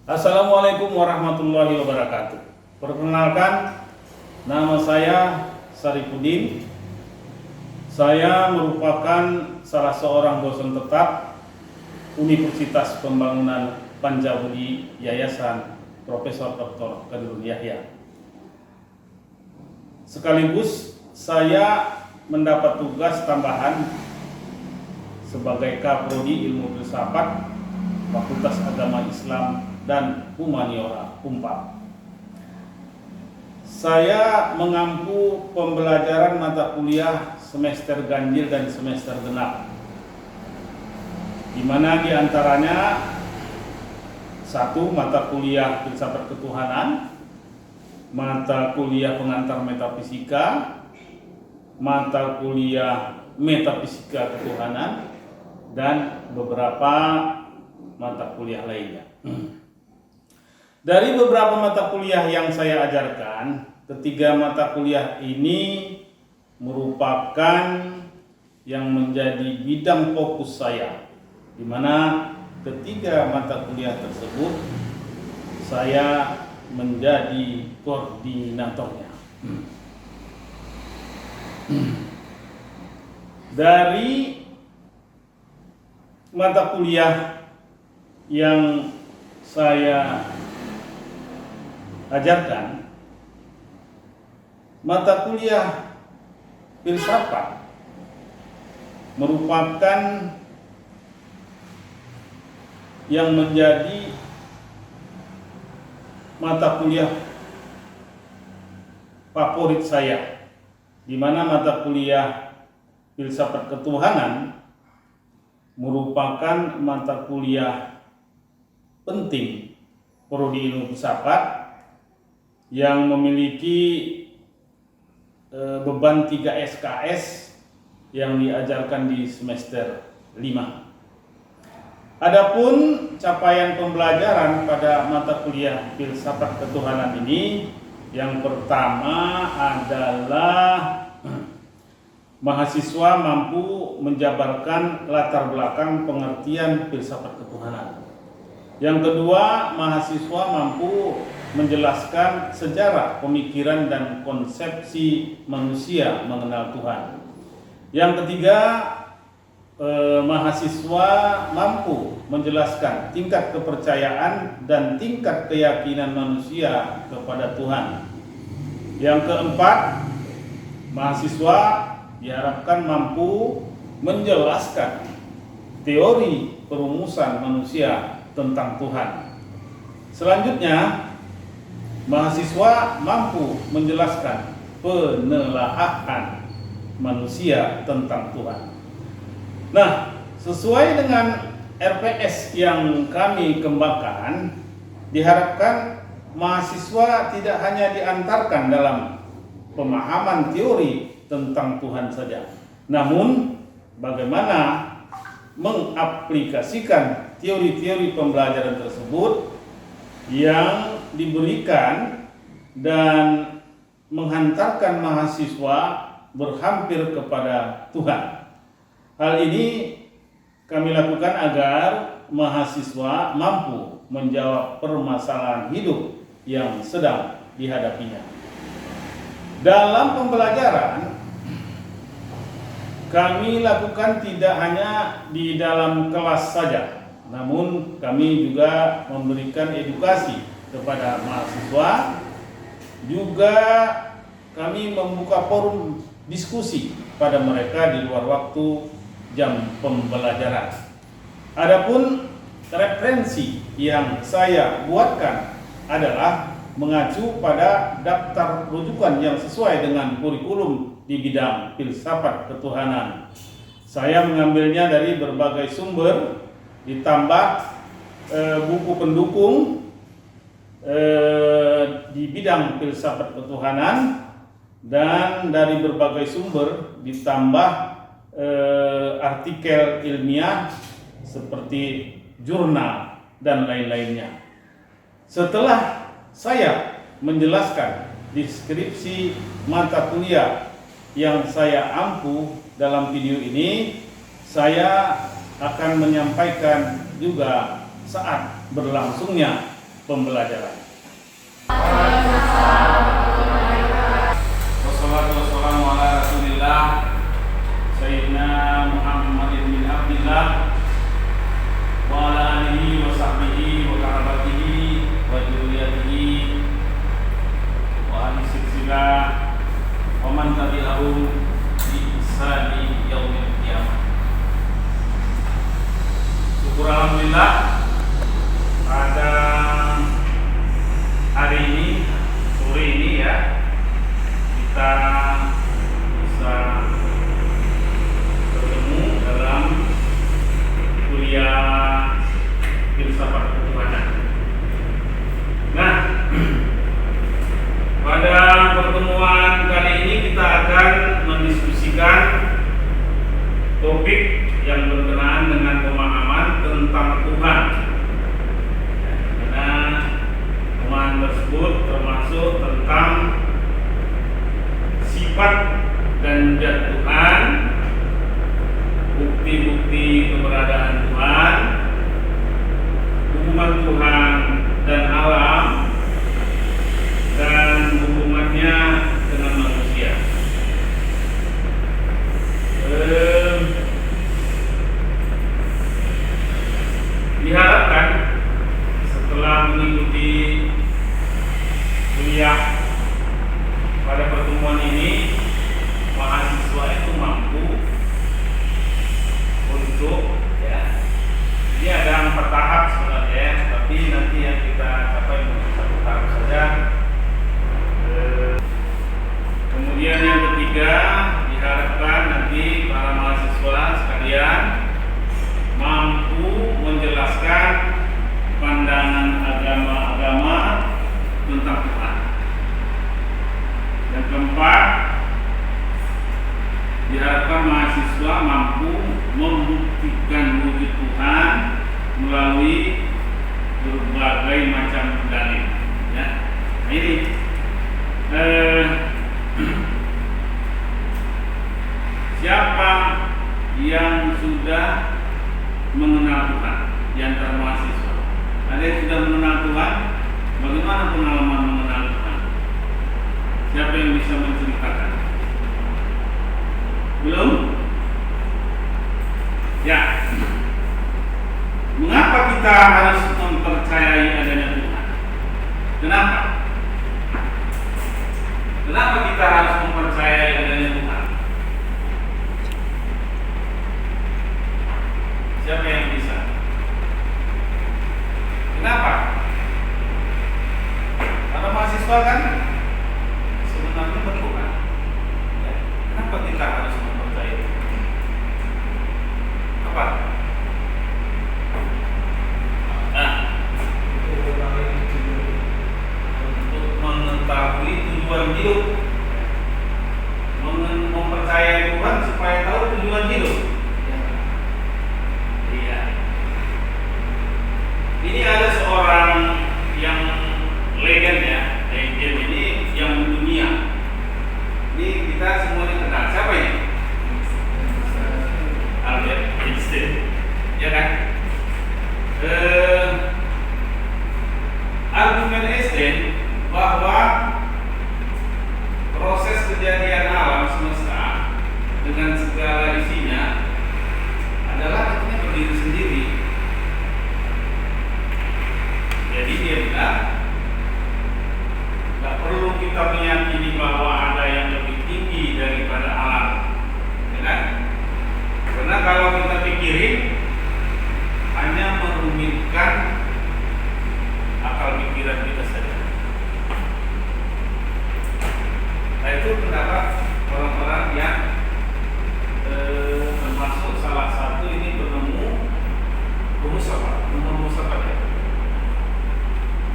Assalamualaikum warahmatullahi wabarakatuh. Perkenalkan, nama saya Saripudin. Saya merupakan salah seorang dosen tetap Universitas Pembangunan Panjabudi Yayasan Profesor Dr. Kadirun Yahya. Sekaligus saya mendapat tugas tambahan sebagai Kaprodi Ilmu Filsafat Fakultas Agama Islam dan Humaniora Unpad. Saya mengampu pembelajaran mata kuliah semester ganjil dan semester genap, di mana diantaranya satu mata kuliah filsafat ketuhanan, mata kuliah pengantar metafisika, mata kuliah metafisika ketuhanan, dan beberapa mata kuliah lainnya. Dari beberapa mata kuliah yang saya ajarkan, ketiga mata kuliah ini merupakan yang menjadi bidang fokus saya, di mana ketiga mata kuliah tersebut saya menjadi koordinatornya. Dari mata kuliah yang saya ajarkan, mata kuliah filsafat merupakan yang menjadi mata kuliah favorit saya, di mana mata kuliah filsafat ketuhanan merupakan mata kuliah penting prodi ilmu filsafat yang memiliki beban 3 SKS yang diajarkan di semester 5. Adapun capaian pembelajaran pada mata kuliah filsafat ketuhanan ini, yang pertama adalah mahasiswa mampu menjabarkan latar belakang pengertian filsafat ketuhanan. Yang kedua, mahasiswa mampu menjelaskan sejarah pemikiran dan konsepsi manusia mengenal Tuhan. Yang ketiga, mahasiswa mampu menjelaskan tingkat kepercayaan dan tingkat keyakinan manusia kepada Tuhan. Yang keempat, mahasiswa diharapkan mampu menjelaskan teori perumusan manusia tentang Tuhan. Selanjutnya, mahasiswa mampu menjelaskan penelaahan manusia tentang Tuhan. Nah, sesuai dengan RPS yang kami kembangkan, diharapkan mahasiswa tidak hanya diantarkan dalam pemahaman teori tentang Tuhan saja, namun bagaimana mengaplikasikan teori-teori pembelajaran tersebut yang diberikan dan menghantarkan mahasiswa berhampir kepada Tuhan. Hal ini kami lakukan agar mahasiswa mampu menjawab permasalahan hidup yang sedang dihadapinya. Dalam pembelajaran, kami lakukan tidak hanya di dalam kelas saja, namun kami juga memberikan edukasi kepada mahasiswa. Juga kami membuka forum diskusi pada mereka di luar waktu jam pembelajaran. Adapun referensi yang saya buatkan adalah mengacu pada daftar rujukan yang sesuai dengan kurikulum di bidang filsafat ketuhanan. Saya mengambilnya dari berbagai sumber, ditambah buku pendukung di bidang filsafat ketuhanan, dan dari berbagai sumber ditambah artikel ilmiah seperti jurnal dan lain-lainnya. Setelah saya menjelaskan deskripsi mata kuliah yang saya ampu dalam video ini, saya akan menyampaikan juga saat berlangsungnya pembelajaran. Wassalatu wassalamu ala Rasulillah Sayyidina Muhammadin bin Abdillah wa ala alihi wa sahbihi wa kahabatihi wa dzurriyyatihi wa ahli silsilah wa man tabi'ahum bi ihsani yaumil qiyamah. Syukur alhamdulillah pada hari ini, sore ini ya, kita bisa bertemu dalam kuliah filsafat ketuhanan. Nah, pada pertemuan kali ini kita akan mendiskusikan topik yang berkenaan dengan pemahaman tentang Tuhan. Karena pemahaman tersebut termasuk tentang sifat dan zat Tuhan, bukti-bukti keberadaan Tuhan, hubungan Tuhan dan alam, dan hubungannya dengan manusia. Diharapkan setelah mengikuti kuliah pada pertemuan ini, mahasiswa itu mampu untuk ini ada 4 tahap sebenarnya, tapi nanti yang kita capai mungkin 1 tahap saja. Kemudian yang ketiga, diharapkan nanti para mahasiswa sekalian mampu menjelaskan pandangan agama-agama tentang Tuhan. Yang keempat, diharapkan mahasiswa mampu membuktikan wujud Tuhan melalui berbagai macam dalil. Ya, nah ini siapa yang sudah mengenal Tuhan di antara mahasiswa? Ada yang sudah mengenal Tuhan? Bagaimana pengalaman mengenal Tuhan? Siapa yang bisa menceritakan? Belum? Ya. Mengapa kita harus mempercayai adanya Tuhan? Kenapa? Kenapa kita harus mempercayai adanya Tuhan? Siapa yang bisa? Kenapa? Karena mahasiswa kan sebenarnya berdoa. Ya. Kenapa kita harus mempercayai? Apa? Nah, untuk mengetahui tujuan hidup, mempercayai Tuhan supaya tahu tujuan hidup. Iya. Ini ada seorang yang legend ya, legend ini yang mendunia. Ini kita semuanya kenal. Siapa ini? Albert Einstein, ya kan? Argumen Einstein bahwa proses kejadian alam semesta dengan segala isinya adalah artinya berdiri sendiri. Jadi dia bilang tidak perlu kita meyakini bahwa ada yang lebih tinggi daripada alam, ya kan? Karena kalau kita pikirin hanya merumitkan akal pikiran kita saja. Nah itu pendapat orang-orang yang termasuk salah satu ini penemu rumus apa ya?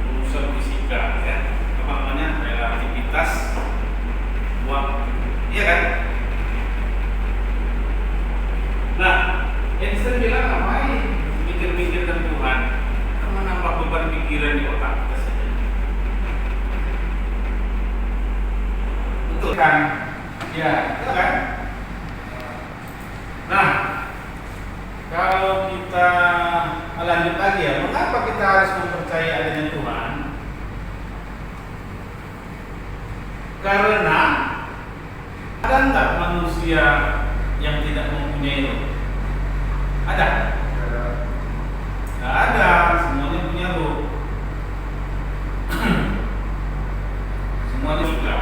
Rumus fisika ya. Apa namanya? Relativitas buat, iya kan? Nah, Einstein bilang ngapain mikir-mikir tentang Tuhan? Karena nambah beban pikiran di otak kita saja. Betul kan? Ya, betul kan? Nah, kalau kita lanjut lagi ya, mengapa kita harus mempercayai adanya Tuhan? Karena ada nggak manusia yang tidak mempunyai roh? Ada? Nggak ada, semuanya punya roh. Semuanya juga.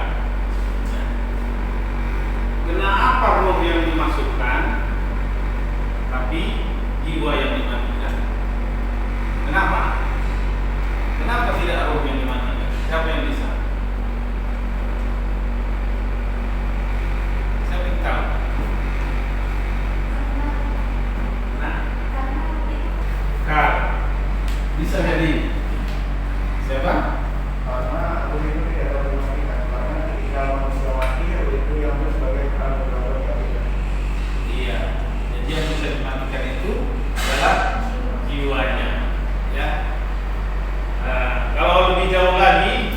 Kenapa roh yang dimasukkan, tapi jiwa yang dimatikan? Kenapa? Kenapa tidak roh yang dimatikan? Siapa yang bisa? Siapa yang tahu? Nah, bisa jadi siapa? Karena roh itu tidak dapat dimatikan. Karena ketika manusia mati, roh itu yang sebagai Iya, jadi yang bisa dimatikan itu adalah jiwanya, ya. Kalau lebih jauh lagi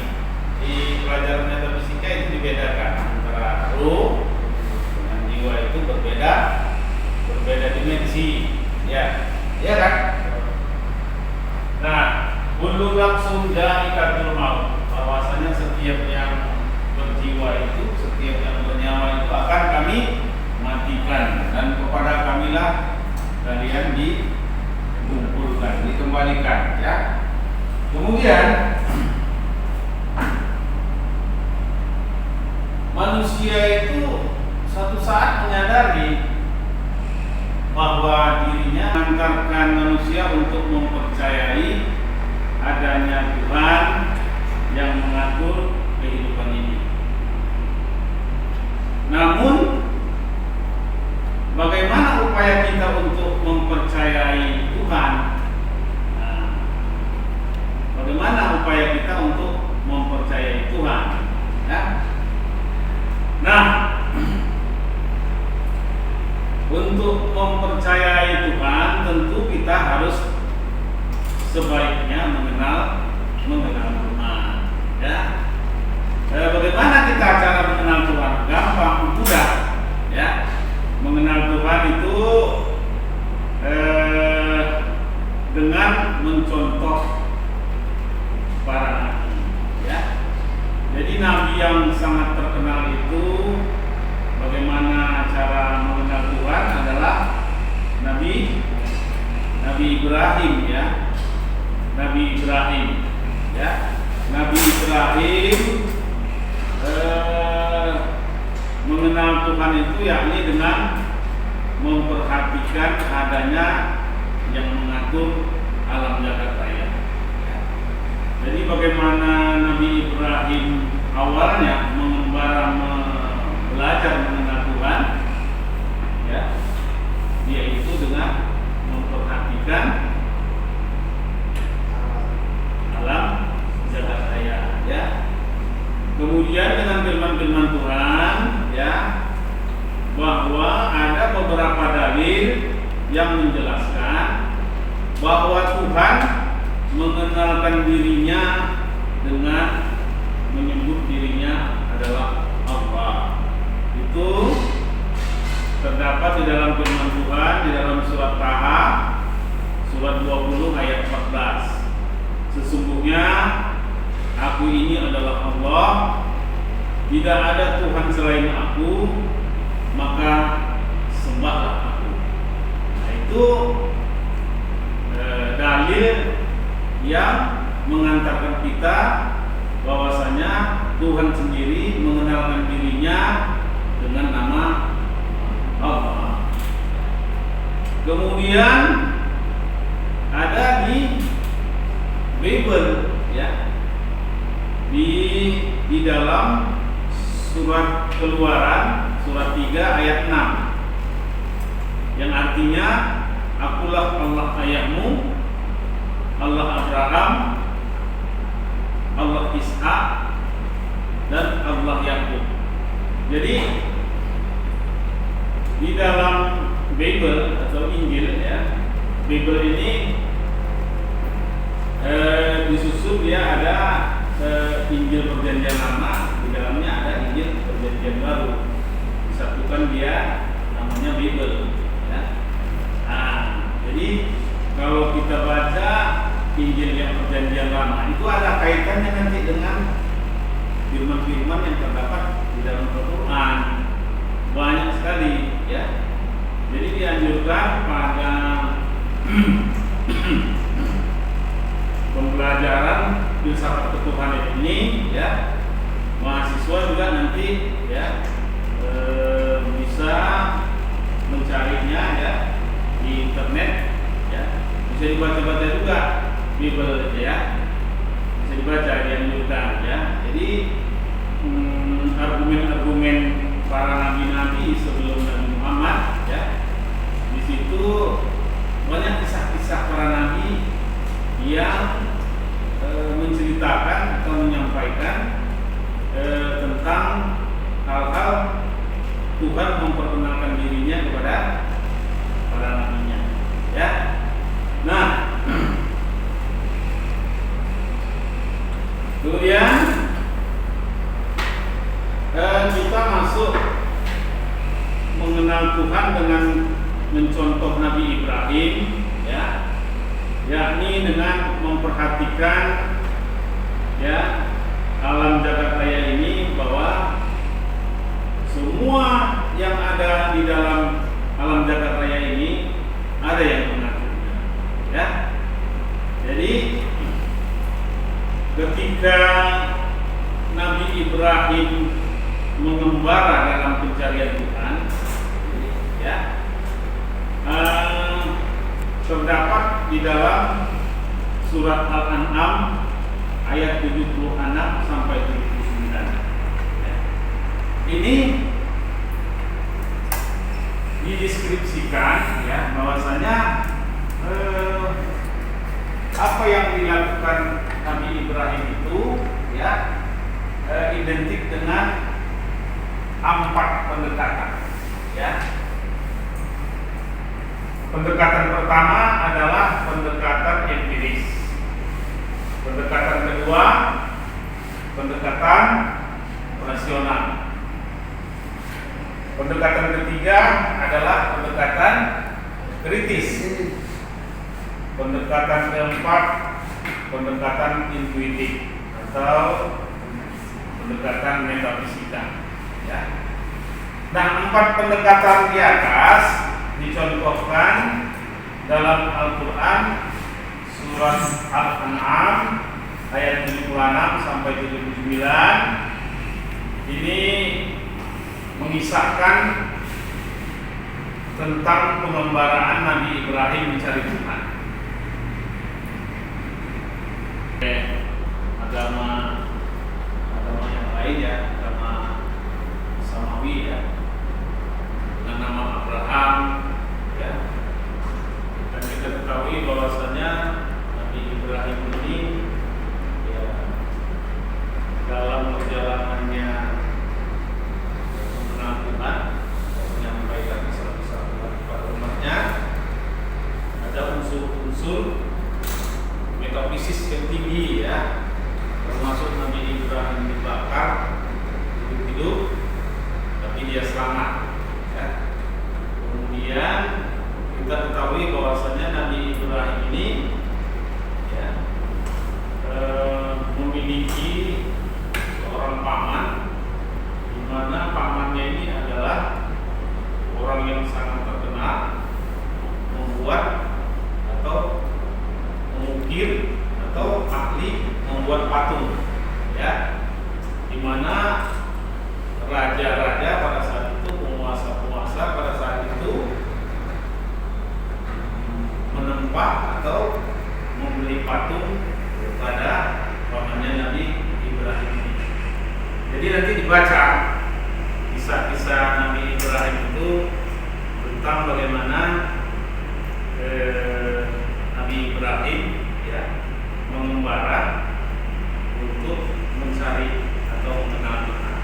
di pelajaran metafisika itu dibedakan antara roh dengan jiwa itu berbeda dimensi, ya, iya kan? Nah, kullu nafsun dha'iqatul maut, bahwasanya setiap yang berjiwa itu, setiap yang bernyawa itu akan kami matikan, dan kepada kamilah kalian dikumpulkan, dikembalikan, ya. Kemudian manusia itu suatu saat menyadari bahwa dirinya mengantarkan manusia untuk mempercayai adanya Tuhan yang mengatur kehidupan ini. Namun bagaimana upaya kita untuk mempercayai Tuhan? Nah, bagaimana upaya kita untuk mempercayai Tuhan? Ya? Nah, untuk mempercayai Tuhan tentu kita harus sebaiknya mengenal Tuhan. Ya. Bagaimana kita cara mengenal Tuhan? Gampang, mudah. Ya. Mengenal Tuhan itu dengan mencontoh para nabi, ya. Jadi nabi yang sangat terkenal itu bagaimana cara mengenal Tuhan adalah Nabi Ibrahim, ya. Nabi Ibrahim, ya. Nabi Ibrahim mengenal Tuhan itu yakni dengan memperhatikan adanya yang mengatur alam jagat raya. Jadi bagaimana Nabi Ibrahim awalnya mengembara belajar mengenal Tuhan, ya, yaitu dengan memperhatikan alam jagat raya, ya. Kemudian dengan firman-firman Tuhan, ya, bahwa ada beberapa dalil yang menjelaskan bahwa Tuhan mengenalkan dirinya dengan menyebut dirinya adalah Allah. Itu terdapat di dalam firman Tuhan di dalam surat Taha surat 20 ayat 14. Sesungguhnya aku ini adalah Allah, tidak ada Tuhan selain aku, maka sembahlah aku. Nah, itu dalil yang mengantarkan kita bahwasanya Tuhan sendiri mengenalkan dirinya dengan nama Allah. Kemudian ada di Bible, ya, di dalam surat Keluaran surat 3 ayat 6 yang artinya akulah Allah ayahmu, Allah Abraham, Allah Ishak, dan Allah Yakub. Jadi di dalam Bible atau Injil, ya, Bible ini disusun, ya, ada Injil Perjanjian Lama, di dalamnya ada Injil Perjanjian Baru, disatukan dia namanya Bible, ya. Nah, jadi kalau kita baca Injil yang Perjanjian Lama itu ada kaitannya nanti dengan firman-firman yang terdapat di dalam Al-Quran banyak sekali ya. Jadi dianjurkan pada pembelajaran filsafat ketuhanan ini ya, mahasiswa juga nanti ya bisa mencarinya ya di internet ya, bisa dibaca-baca juga Bible ya, bisa dibaca dianjurkan ya. Jadi argumen-argumen para nabi-nabi sebelum Nabi Muhammad ya, di situ banyak kisah-kisah para nabi yang menceritakan atau menyampaikan tentang hal-hal Tuhan memperkenalkan dirinya kepada para nabinya ya. Nah, kemudian kita masuk mengenal Tuhan dengan mencontoh Nabi Ibrahim ya, yakni dengan memperhatikan ya alam jagat raya ini, bahwa semua yang ada di dalam alam jagat raya ini ada yang mengaturnya ya. Jadi ketika Nabi Ibrahim mengembara dalam pencarian Tuhan ya, terdapat di dalam surat Al-An'am ayat 76 sampai 79 ya. Ini dideskripsikan ya, bahwasanya apa yang dilakukan Nabi Ibrahim itu ya identik dengan 4 pendekatan ya. Pendekatan pertama adalah pendekatan empiris. Pendekatan kedua, pendekatan rasional. Pendekatan ketiga adalah pendekatan kritis. Pendekatan keempat, pendekatan intuitif atau pendekatan metafisika. Ya. Nah, 4 pendekatan di atas dicontohkan dalam Al-Quran surat Al-An'am ayat 76 sampai 79. Ini mengisahkan tentang pengembaraan Nabi Ibrahim mencari Tuhan. Agama yang lain ya, agama Samawi ya, dengan nama Abraham ya. Dan kita ketahui bahwasanya Nabi Ibrahim ini ya, dalam perjalanannya mengenal Tuhan, menyampaikan kisah-kisah kepada umatnya, ada unsur-unsur metafisis yang tinggi ya, termasuk Nabi Ibrahim dibakar hidup-hidup tapi dia selamat ya. Kemudian kita ketahui bahwasanya Nabi Ibrahim ini ya, memiliki seorang paman, di mana pamannya ini adalah orang yang sangat terkenal, membuat atau mengukir atau ahli membuat patung ya, di mana raja-raja pada saat itu, penguasa-penguasa pada saat itu menempa atau membeli patung kepada pamannya Nabi Ibrahim ini. Jadi nanti dibaca kisah-kisah Nabi Ibrahim itu tentang bagaimana Nabi Ibrahim ya mengembara untuk mencari atau mengenal Tuhan.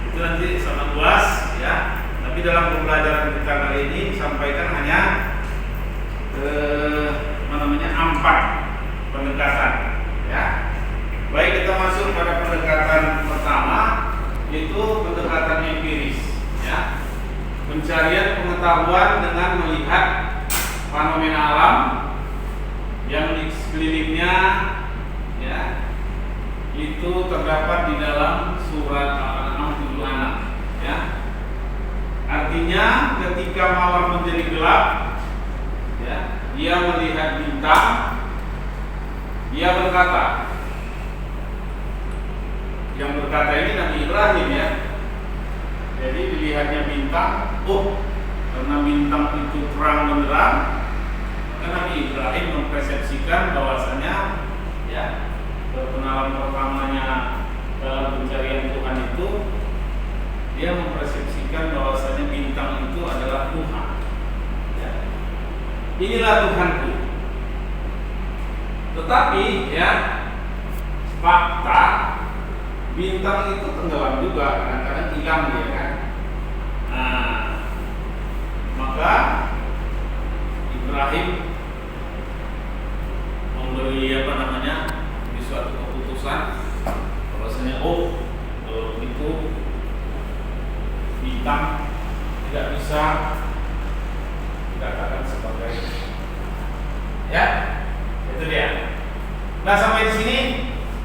Itu nanti sangat luas ya. Tapi dalam pembelajaran kita kali ini sampaikan hanya 4 pendekatan ya. Baik, kita masuk pada pendekatan pertama, yaitu pendekatan empiris ya. Pencarian pengetahuan dengan melihat fenomena alam yang di sekelilingnya ya, itu terdapat di dalam surat Al-An'am 76 ya. Artinya ketika malam menjadi gelap ya, dia melihat bintang, dia berkata, yang berkata ini Nabi Ibrahim ya. Jadi dilihatnya bintang, karena bintang itu terang benderang, maka Nabi Ibrahim mempersepsikan bahwasanya ya, pengalaman pertamanya dalam pencarian Tuhan itu, dia mempersepsikan bahwasanya bintang itu adalah Tuhan ya. Inilah Tuhanku. Tetapi ya, fakta bintang itu tenggelam juga, kadang-kadang hilang dia kan. Nah, maka Ibrahim memberi di suatu keputusan bahwasanya kalau itu bintang tidak bisa dikatakan sebagai ya, itu dia. Nah, sampai di sini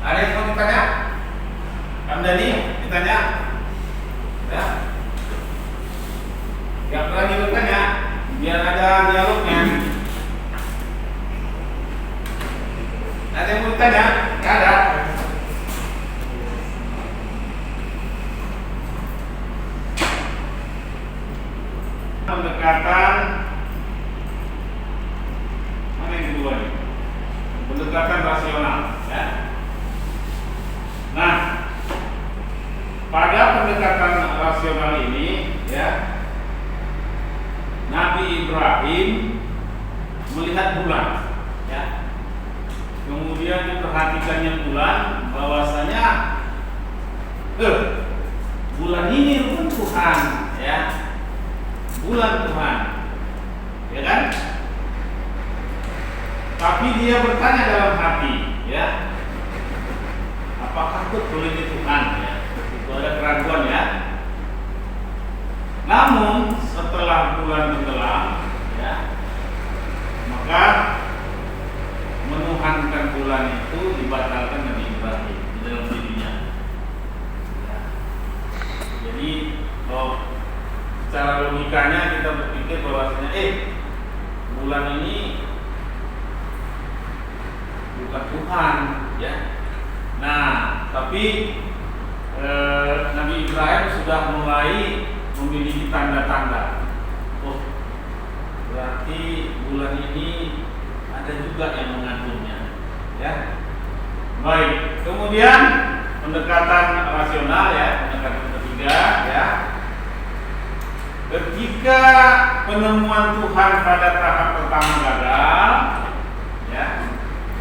ada yang mau ditanya? Kamdani ditanya ya, nggak berani bertanya biar ada dialognya. Ada yang mau ditanya? Nggak ada. Pendekatan mana yang kedua ini? Pendekatan rasional ya. Nah, pada pendekatan rasional ini ya, Nabi Ibrahim melihat bulan ya. Kemudian diperhatikannya bulan, bahwasanya bulan ini pun Tuhan ya. Bulan Tuhan ya kan? Tapi dia bertanya dalam hati ya, apakah betul ini Tuhan ya? Itu ada keraguan ya. Namun setelah bulan tenggelam ya, maka menuhankan bulan itu dibatalkan Nabi Ibrahim di dalam dirinya ya. Jadi secara logikanya kita berpikir bahwasanya bulan ini bukan Tuhan ya. Nah, tapi Nabi Ibrahim sudah mulai memiliki tanda-tanda. Berarti bulan ini ada juga yang mengaturnya ya. Baik, kemudian pendekatan rasional ya, pendekatan ketiga ya. Ketika penemuan Tuhan pada tahap pertama gagal ya,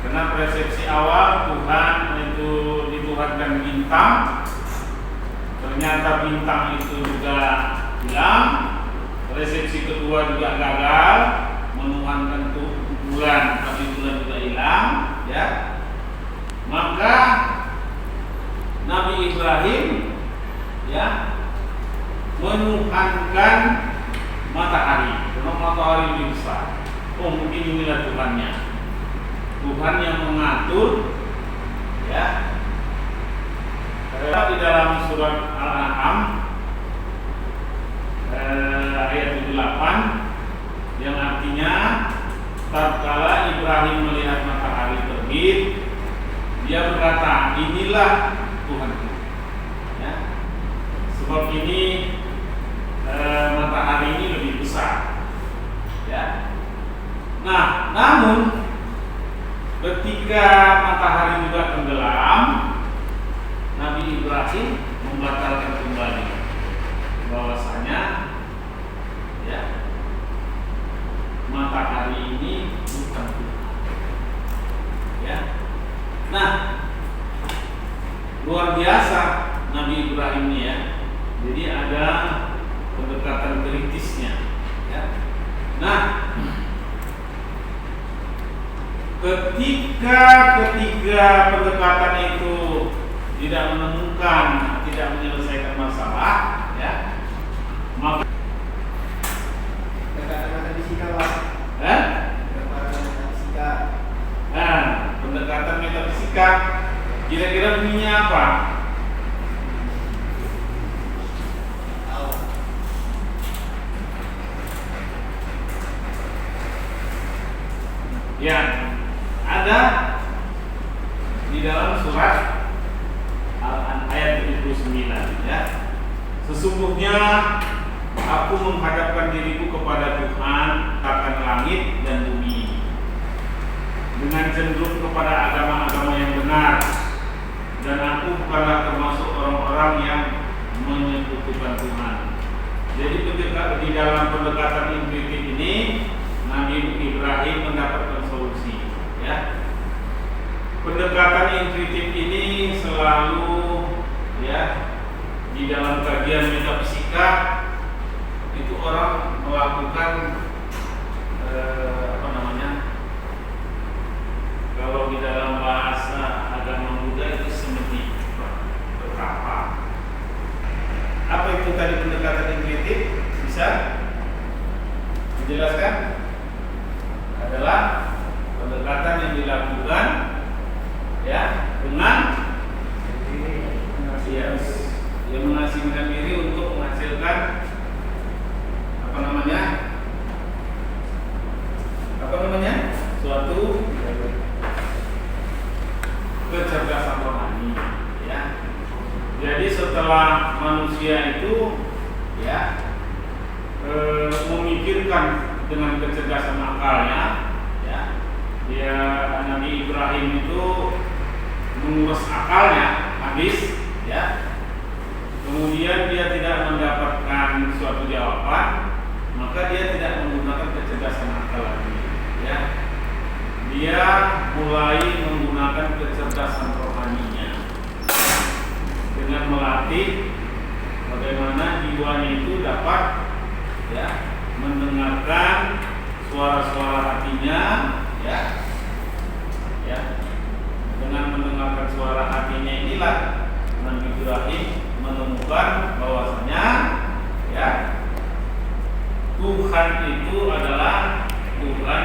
karena persepsi awal Tuhan itu dituhankan bintang, ternyata bintang itu juga hilang. Persepsi kedua juga gagal, menuhankan bulan, tapi bulan juga hilang ya. Maka Nabi Ibrahim ya menuhankan matahari, karena matahari lebih besar. Mungkin inilah Tuhannya, Tuhan yang mengatur ya. Di dalam surat Al-An'am ayat 78 yang artinya, tatkala Ibrahim melihat matahari terbit, dia berkata, inilah Tuhanku ya. Sebab ini matahari ini lebih besar ya. Nah, namun ketika matahari juga tenggelam, Nabi Ibrahim membatalkan kembali bahwasanya ya, matahari ini bukan Tuhan ya. Nah, luar biasa Nabi Ibrahim ini ya. Jadi ada pendekatan kritisnya ya. Nah, ketika pendekatan itu tidak menemukan, tidak menyelesaikan masalah ya, maka pendekatan metafisika Pak. pendekatan metafisika Kira-kira bunyinya apa? Ya, ada di dalam surat Al-An ayat 79 ya. Sesungguhnya aku menghadapkan diriku kepada Tuhan akan langit dan bumi dengan cenderung kepada agama-agama yang benar, dan aku bukanlah termasuk orang-orang yang menyekutukan Tuhan. Jadi di dalam pendekatan intuitif ini Nabi Ibrahim mendapatkan solusi ya. Pendekatan intuitif ini selalu ya di dalam kajian metafisika itu orang melakukan kalau di dalam bahasa agama Buddha itu seperti berapa. Apa itu tadi pendekatan intuitif? Bisa dijelaskan? Adalah pendekatan yang dilakukan ya dengan yang mengasingkan diri untuk menghasilkan suatu kecerdasan rohani ya. Jadi setelah manusia itu ya memikirkan dengan kecerdasan akalnya ya, dia Nabi Ibrahim itu mengurus akalnya habis ya, kemudian dia tidak mendapatkan suatu jawaban, maka dia tidak menggunakan kecerdasan akal lagi ya. Dia mulai menggunakan kecerdasan rohaninya dengan melatih bagaimana jiwanya itu dapat ya mendengarkan suara-suara hatinya ya. Dengan mendengarkan suara hatinya inilah Nabi Ibrahim menemukan bahwasanya ya Tuhan itu adalah Tuhan